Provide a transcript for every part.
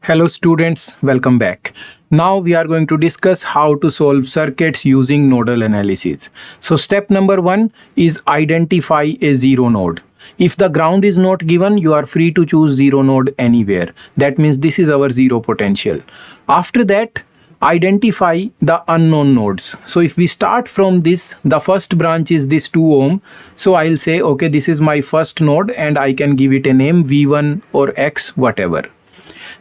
Hello students, welcome back. Now we are going to discuss how to solve circuits using nodal analysis. So step number 1 is identify a zero node. If the ground is not given, you are free to choose zero node anywhere. That means this is our zero potential. After that, identify the unknown nodes. So if we start from this, the first branch is this 2 ohm. So I'll say, okay, this is my first node and I can give it a name V1 or X, whatever.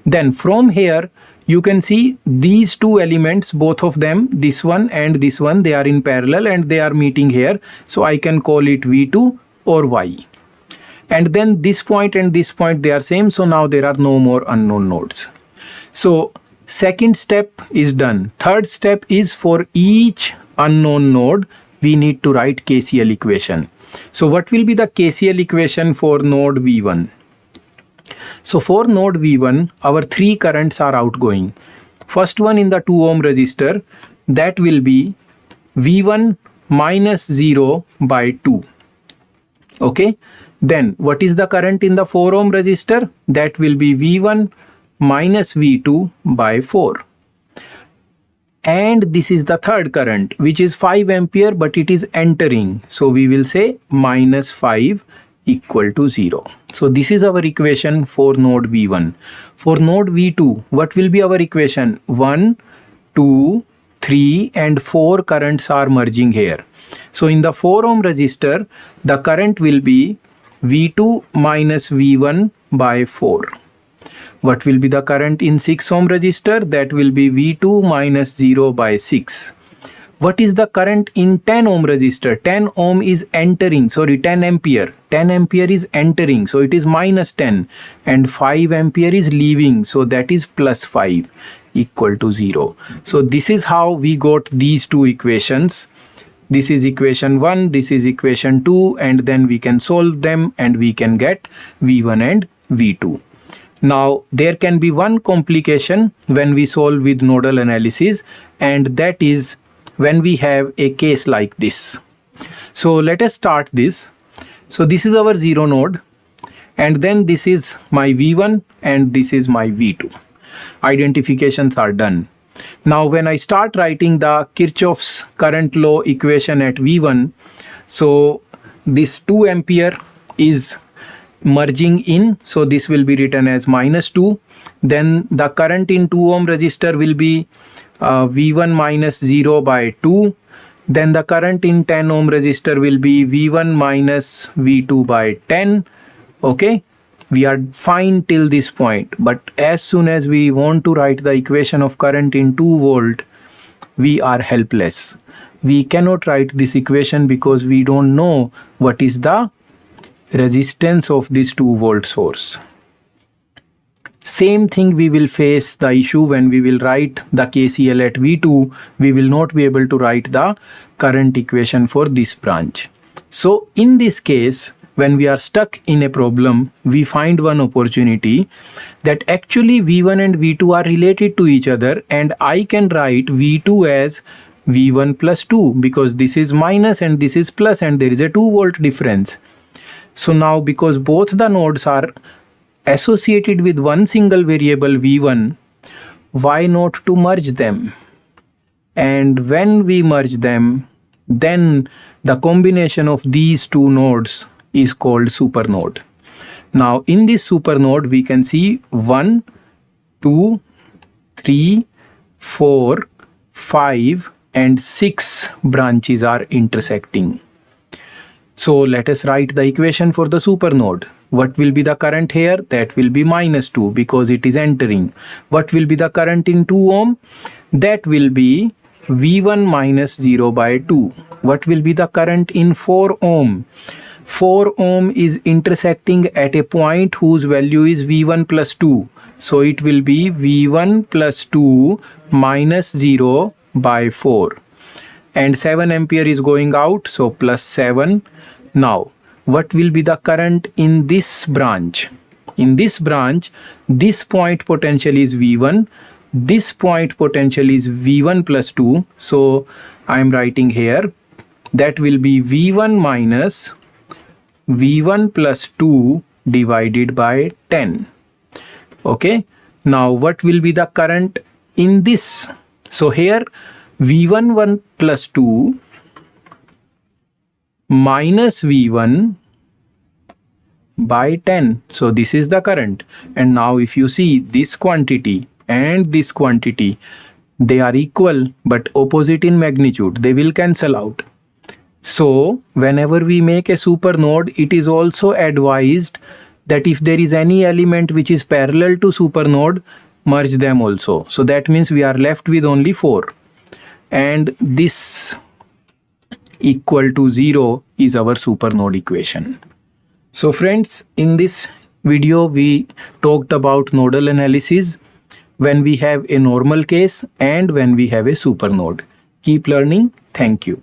Then from here, you can see these two elements, both of them, this one and this one, they are in parallel and they are meeting here. So I can call it V2 or Y. And then this point and this point, they are same. So now there are no more unknown nodes. So second step is done. Third step is for each unknown node, we need to write KCL equation. So what will be the KCL equation for node V1? So for node V1, our three currents are outgoing. First one in the 2 ohm resistor, that will be V1 minus 0 by 2. Okay. Then what is the current in the 4 ohm resistor? That will be V1 minus V2 by 4. And this is the third current, which is 5 ampere, but it is entering. So we will say minus 5 equal to 0. So this is our equation for node V1. For node V2, what will be our equation? 1, 2, 3 and 4 currents are merging here. So in the 4 ohm resistor, the current will be V2 minus V1 by 4. What will be the current in 6 ohm resistor? That will be V2 minus 0 by 6. What is the current in 10 ohm resistor? 10 ohm is entering, 10 ampere. 10 ampere is entering, so it is minus 10. And 5 ampere is leaving, so that is plus 5 equal to 0. So this is how we got these two equations. This is equation 1, this is equation 2, and then we can solve them and we can get V1 and V2. Now there can be one complication when we solve with nodal analysis, and that is when we have a case like this. So let us start this. So this is our zero node, and then this is my V1 and this is my V2. Identifications are done. Now when I start writing the Kirchhoff's current law equation at V1, so this 2 ampere is merging in, so this will be written as minus 2. Then the current in 2 ohm resistor will be V1 minus 0 by 2. Then the current in 10 ohm resistor will be V1 minus V2 by 10. Okay, we are fine till this point, but as soon as we want to write the equation of current in 2 volt, we are helpless. We cannot write this equation because we don't know what is the resistance of this 2 volt source. Same thing we will face the issue when we will write the KCL at V2. We will not be able to write the current equation for this branch. So in this case, when we are stuck in a problem, we find one opportunity that actually V1 and V2 are related to each other, and I can write V2 as V1 plus 2 because this is minus and this is plus and there is a 2 volt difference. So now because both the nodes are associated with one single variable V1, why not to merge them? And when we merge them, then the combination of these two nodes is called supernode. Now in this supernode, we can see 1, 2, 3, 4, 5 and 6 branches are intersecting. So let us write the equation for the supernode. What will be the current here? That will be minus 2 because it is entering. What will be the current in 2 ohm? That will be V1 minus 0 by 2. What will be the current in 4 ohm? 4 ohm is intersecting at a point whose value is V1 plus 2. So it will be V1 plus 2 minus 0 by 4. And 7 ampere is going out, so plus 7. Now, what will be the current in this branch? In this branch, this point potential is V1. This point potential is V1 plus 2. So, I am writing here that will be V1 minus V1 plus 2 divided by 10. Okay. Now what will be the current in this? So here V11 plus 2 minus V1 by 10. So this is the current. And now if you see this quantity and this quantity, they are equal but opposite in magnitude. They will cancel out. So whenever we make a supernode, it is also advised that if there is any element which is parallel to supernode, merge them also. So that means we are left with only 4. And this equal to 0 is our supernode equation. So friends, in this video we talked about nodal analysis when we have a normal case and when we have a supernode. Keep learning. Thank you.